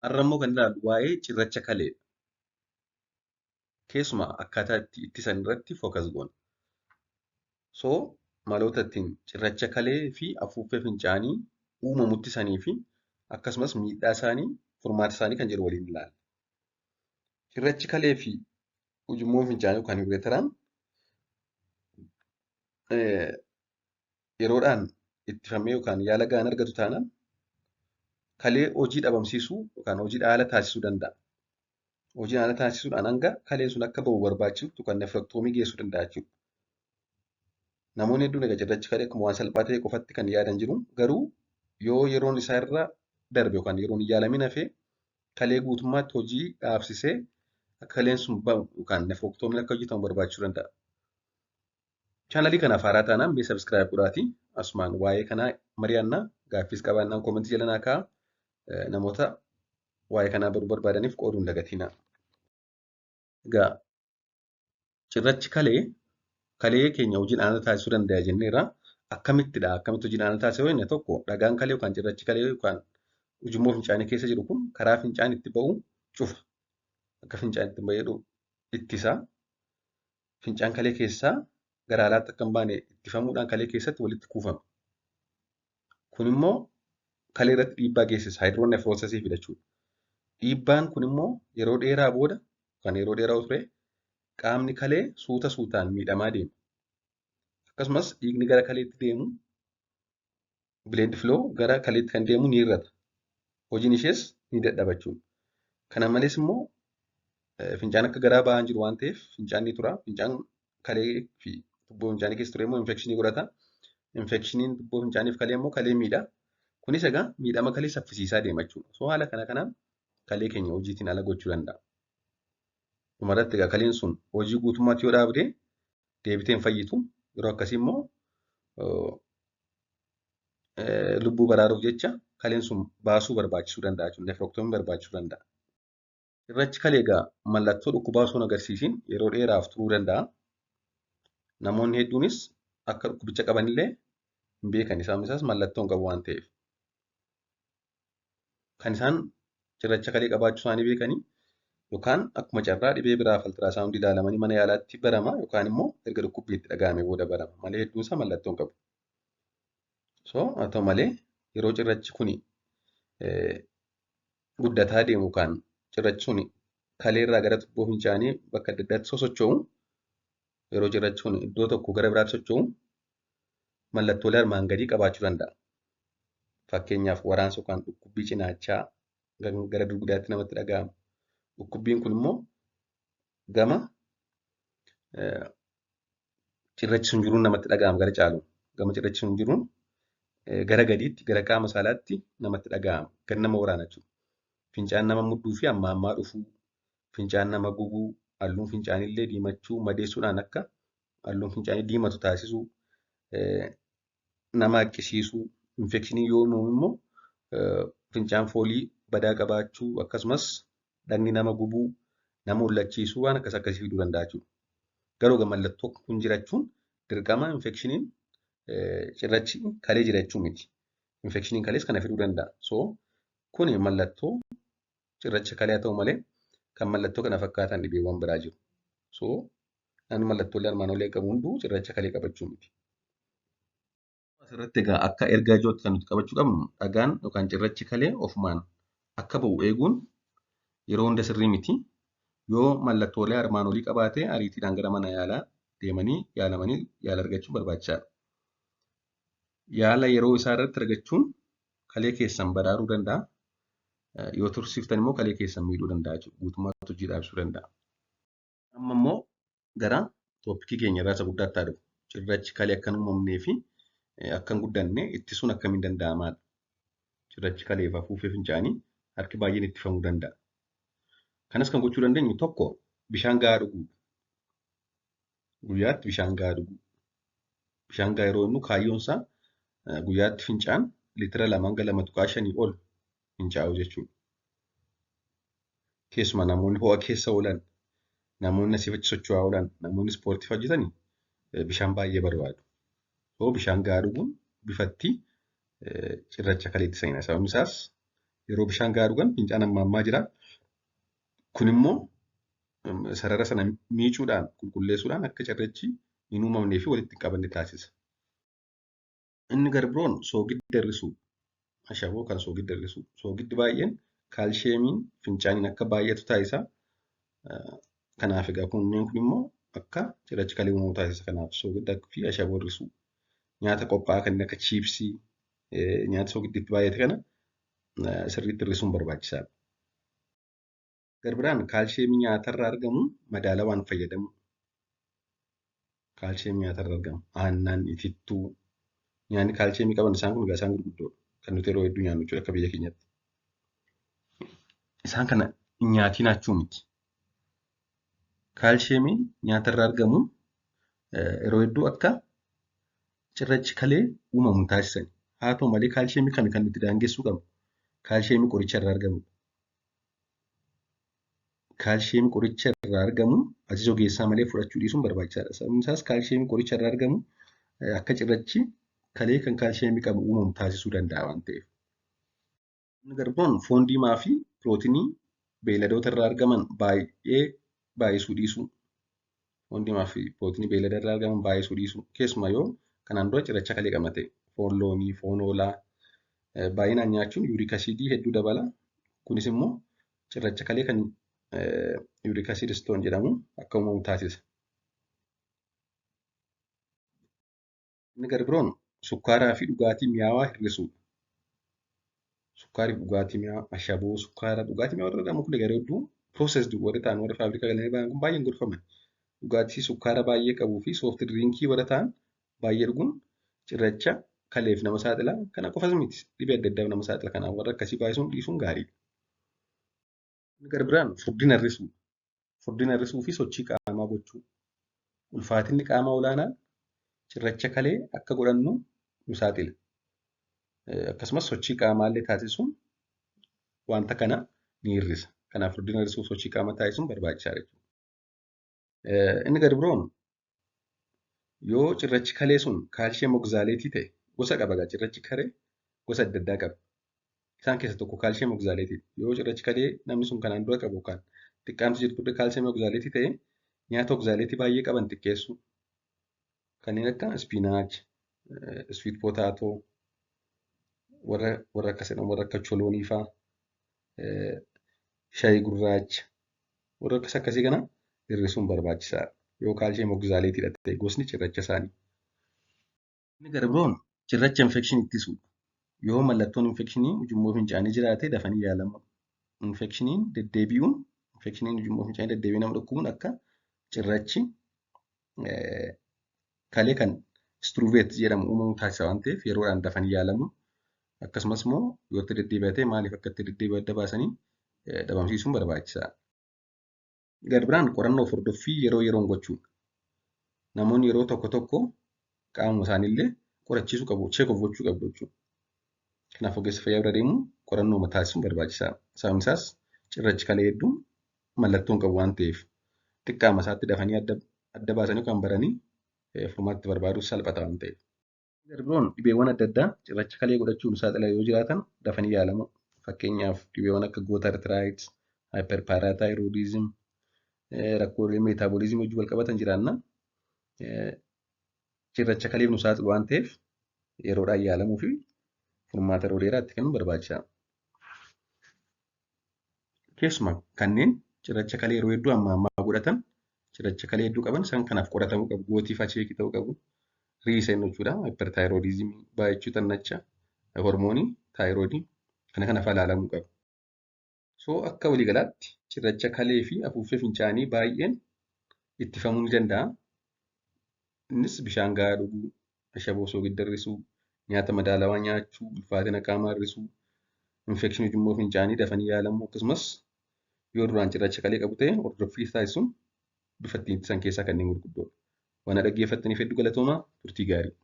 Har'ammoo kan ilaallu waa'ee cirracha kalee. Keessumaa akkaataa ittisan irratti fookas goona. So maloota ittiin cirracha kalee fi afuuffee fincaanii uumamutti sanii fi akkasumas miidhaa isaanii, furmaata isaanii kan jedhu waliin ilaalla. Cirrachi kalee fi ujummoo fincaanii yookaan yuureeteraan yeroodhaan ittifamee yookaan yaala gahaan argatu taanaan kalee hojii dhabamsiisuu yookaan hojii dhaala taasisuu danda'a. Hojii dhaala taasisuudhaan hanga kaleen sun akka bahu barbaachiftu kan nefroktoomii geessuu danda'a jechuudha. Namoonni hedduun egaa cirrachi kalee akkuma waan salphaa ta'e qofatti kan yaadan jiru. Garuu yoo yeroon isaa irra darbe yookaan yeroon hin yaalamin hafee kalee guutummaatti hojii dhaabsisee akka kaleen sun bahu yookaan nefroktoomiin akka hojjetamu barbaachisuu danda'a. Chaanalii kanaaf haaraa taanaan mee sabiskiraayib godhaatii asumaan waa'ee kanaa mari'annaa gaaffiis qabaannaan koomentii jala naa kaa'aa. Namoota waa'ee kanaa baruu barbaadaniif qooduu hin dagatinaa. Egaa cirrachi kalee keenya hojii dhaala taasisuu danda'a jenneerra. Akkamitti hojii dhaala taasisuu yoo inni tokko dhagaan kalee yookaan cirrachi kalee yookaan ujummoo fincaanii keessa jiru kun karaa fincaan itti ba'u cufa. Akka fincaan itti ba'u ittisa. Fincaan kalee keessaa gara alaatti akka hin baane ittifamuudhaan kalee keessatti walitti kuufama. Kun immoo kalee irratti dhiibbaa geessisa. Haayidroonefroosisii fidachuudha. Dhiibbaan kun immoo yeroo dheeraa booda kan yeroo dheeraa ture qaamni kalee suutaan miidhamaa deema. Akkasumas dhiigni gara kaleetti deemu bileed filoo gara kaleetti kan deemu ni hir'ata. Hojiin ishees ni dadhaba jechuudha. Kana malees immoo fincaan akka garaa ba'aa jiru waan ta'eef fincaan ni tura. Fincaan kalee fi tubboo fincaanii keessa ture immoo infekshinii godhata. Infekshiniin tubboo fincaanii fi kalee immoo kalee miidha. Kunis egaa miidhama kalee saffisiisaa deema jechuudha. So haala kanaan kalee keenya hojiitiin ala gochuu danda'a. Dhumarratti egaa kaleen sun hojii guutummaatti yoo dhaabde deebitee hin fayyitu. Yeroo akkasii immoo lubbuu baraaruuf jecha kaleen sun baasuu barbaachisuu danda'a jechuudha. Nefroktoomii barbaachisuu danda'a. Cirrachi kalee egaa mallattoo dhukkubaa osoo hin agarsiisin yeroo dheeraaf turuu danda'a. Namoonni hedduunis akka dhukkubicha qabanillee hin beekan. Isaan isaas mallattoo hin qabu waan ta'eef. Kan isaan cirracha kalee qabaachuu isaanii beekanii yookaan akkuma carraa dhibee biraaf altiraasaawundii ilaalamanii mana yaalaatti barama yookaan immoo erga dhukkubbiitti dhaga'ame booda barama. Malee hedduun isaa mallattoo hin qabu. So haa ta'u malee yeroo cirrachi kuni guddataa deemu yookaan cirrachi suni kalee irraa gara tubboo fincaanii bakka adda addaatti sosocho'u yeroo cirrachi kun iddoo tokko gara biraatti socho'u mallattoolee armaan gadii qabaachuu danda'a. Fakkeenyaaf waraansa yookaan dhukkubbii cinaachaa gara dugdaatti namatti dhaga'ama. Dhukkubbiin kun immoo gama cirrachi sun jiruun namatti dhaga'ama gara caalu. Gama cirrachi sun jiruun gara gadiitti gara qaama saalaatti namatti dhaga'ama. Kan nama waraana jechuudha. Fincaan nama mudduu fi amma ammaa dhufuu, fincaan nama gubuu, halluun fincaanillee diimachuu, madeessuudhaan akka halluun fincaanii diimatu taasisuu, nama haqqisiisuu, infekshinii yoo uumamu immoo fincaan foolii badaa qabaachuu akkasumas dhagni nama gubuu, nama hollachiisuu waan akkasii fiduu danda'a jechuudha. Garuu mallattoo kun jiraachuun dirqama infekshiniin cirrachi kalee jiraachuu miti. Infekshiniin kalees kana fiduu danda'a. So kun mallattoo cirracha kalee haa ta'u malee kan mallattoo kana fakkaatan dhibeewwan biraa jiru. So namni mallattoolee armaan olii qabu hunduu cirracha kalee qabachuu miti. Asirratti egaa akka ergaa ijootti kan nuti qabachuu qabnu dhagaan yookaan cirrachi kalee ofumaan akka bahu eeguun yeroo hunda sirrii miti. Yoo mallattoolee armaan olii qabaate ariitiidhaan gara mana yaalaa deemanii yaalamanii yaala argachuun barbaachisaadha. Yaala yeroo isaa irratti argachuun kalee keessan baraaruu danda'a. Yoo tursiiftan immoo kalee keessan miidhuu danda'a jechuudha. Guutummaatti hojii dhaabsisuu danda'a. Amma immoo gara tooppikii keenya irraa isa guddaatti haa dhufu. Cirrachi kalee akka hin uumamnee fi akka hin guddanne ittisuun akkamiin danda'amaadha. Cirrachi kalee fi afuuffee fincaanii harki baay'een ittifamuu danda'a. Kanas kan gochuu dandeenyu tokko bishaan gahaa dhuguudha. Guyyaatti bishaan gahaa dhuguu. Bishaan gahaa yeroo jennu kaayyoon isaa guyyaatti fincaan liitira 2.5 ol fincaa'u jechuudha. Keessumaa namoonni ho'a keessa oolan, namoonni asii fi achi socho'aa oolan, namoonni ispoortii hojjetan bishaan baay'ee barbaadu. So bishaan gahaa dhuguun bifatti cirracha kalee ittisa. Sababni isaas Yeroo bishaan gahaa dhugan fincaan hammaammaa jira. Kun immoo sarara sana miicuudhaan qulqulleessuudhaan akka cirrachi hin uumamnee fi walitti hin qabanne taasisa. Inni gara biroon soogidda hir'isuu. Ashaboo kan soogidda hir'isu. Soogiddi baay'een kaalsheemiin fincaaniin akka baay'atu taasisa. Kanaaf egaa kunneen kun immoo akka cirrachi kalee uumamu taasisa. Kanaaf soogiddaa fi ashaboo hir'isuu. Nyaata qophaa'aa kanneen akka chiipsii, nyaata soogiddi itti baay'ate kana sirriitti hir'isuun barbaachisaadha. Gara biraan kaalsheemii nyaatarraa argamu madaalawaan fayyadamu. Kaalsheemii nyaatarraa argamu. Aannan, itittuu, nyaanni kaalsheemii qaban isaan kun egaa isaan gurguddoodha. Kan nuti yeroo hedduu nyaannu jechuudha akka biyya keenyatti. Isaan kana hin nyaatiin achuu miti. Kaalsheemiin nyaatarraa argamu yeroo hedduu akka cirrachi kalee uumamu taasisan. Haa ta'u malee kaalsheemii kami kan nuti daangessuu qabnu? Kaalsheemii qoricharraa argamu. Kaalsheemii qoricharraa argamu ajaja ogeessaa malee fudhachuu dhiisuun barbaachisaadha. Sababni isaas kaalsheemii qoricharraa argamu akka cirrachi kalee kan kaalsheemii qabu uumamu taasisuu danda'a waan ta'eef. Inni gara biroon foon diimaa fi pirootinii beeyladoota irraa argaman baay'isuu dhiisuu. Foon diimaa fi pirootinii beeylada irraa argaman baay'isuu dhiisuu. Keessumaa yoo kanaan dura cirracha kalee qabna ta'e foon loonii, foon hoolaa baay'inaan nyaachuun yuuriik asiidii hedduu dabala. Kunis immoo cirracha kalee kan yuuriik asiid stoon jedhamu akka uumamu taasisa. Inni gara biroon sukkaaraa fi dhugaatii mi'aawaa hir'isuudha. Sukkaarii fi dhugaatii mi'aawaa, ashaboo, sukkaara, dhugaatii mi'aawaa warra jedhamu kun egaa yeroo hedduu piroosesd warri ta'an warra faabrikaa galanii ba'an kun baay'een gorfaman. Dhugaatii sukkaara baay'ee qabuu fi soofti diriinkii warra ta'an baay'ee dhuguun cirracha kaleef nama saaxila. Kana qofas miti dhibee adda addaaf nama saaxila. Kanaaf warra akkasii baay'isuun dhiisuun gaariidha. Inni gara biraan furdina hir'isuu. Furdina hir'isuu fi sochii qaamaa gochuu. Ulfaatinni qaamaa olaanaan cirracha kalee akka godhannu nu saaxila. Akkasumas sochii qaamaallee taasisuun wanta kana ni hir'isa. Kanaaf furdina hir'isuu fi sochii qaamaa taasisuun barbaachisaadha jechuudha. Inni gara biroon yoo cirrachi kalee sun kaalshiyeem ogzaaleetii ta'e gosa qaba egaa cirrachi kalee gosa adda addaa qaba. Isaan keessaa tokko kaalshiyeem ogzaaleetii. Yoo cirrachi kalee namni sun kanaan dura qabu yookaan xiqqaamsi jirtu kaalshiyeem ogzaaleetii ta'e nyaata ogzaaleetii baay'ee qaban xiqqeessuu. Kanneen akka ispiinaach, swiit pootaatoo, warra akkas jedhamu warra akka choloonii fa'aa, shaayii gurraacha, warra akkas akkasii kana hir'isuun barbaachisaadha. Yoo kaalshiyeem ogzaaleetiidha ta'e gosni cirracha isaanii. Inni gara biroon cirracha infekshinii ittisuudha. Yoo mallattoon infekshinii ujummoo fincaanii jiraate dafanii yaalamu. Infekshiniin deddeebi'uun infekshiniin ujummoo fincaanii deddeebi'ee nama dhukkubuun akka cirrachi kalee kan struveet jedhamu uumamu taasisa waan ta'eef yeroodhaan dafanii yaalamu. Akkasumas immoo yoo itti deddeebi'ate maaliif akka itti deddeebi'u adda baasanii dhabamsiisuun barbaachisaadha. Gara biraan qorannoo fi hordoffii yeroo yeroon gochuudha. Namoonni yeroo tokko tokko qaama isaaniillee qorachiisuu qabu, cheek of gochuu qabu jechuudha. Kanaaf ogeessa fayyaa bira deemuun qorannoo taasisuun barbaachisaadha. Sababni isaas cirrachi kalee hedduun mallattoon qabu waan ta'eef xiqqaama isaatti dafanii adda baasanii kan baranii furmaatti barbaaduuf salphata waan ta'eef. Gara biroon dhibeewwan adda addaa cirracha kalee godhachuun saaxila yoo jiraatan dafanii yaalamu. Fakkeenyaaf dhibeewwan akka gootartiraayitis, haayiperpaaraataayiroodizim, rakkoolee meetaaboliizimii wajjin wal qabatan jiraanna. Cirracha kaleef nu saaxilu waan ta'eef yeroodhaan yaalamuu fi furmaata yeroo dheeraatti kennuun barbaachisaadha. Keessumaa kanneen cirracha kalee yeroo hedduu ammaa godhatan cirracha kalee hedduu qaban isaan kanaaf qoratamuu qabu. Gootiif acheekii ta'uu qabu. Riiseen jechuudha. Haayipertaayiroodizimii baay'achuu xannacha hormoonii taayiroodii kana fa'aa ilaalamuu qabu. Akka waliigalaatti cirracha kalee fi afuuffee fincaanii baay'een ittifamuu ni danda'a. Innis bishaan gahaa dhuguu, ashaboo soogidda hir'isuu, nyaata madaalawaa nyaachuu, ulfaatina qaamaa hir'isuu, infekshinii ujummoo fincaanii dafanii yaalamuu akkasumas yoo duraan cirracha kalee qabu ta'e hordoffii taasisuun bifa ittiin ittisan keessaa kanneen gurguddoodha. Waan dhaggeeffattaniif hedduu galatoomaa turtii gaarii.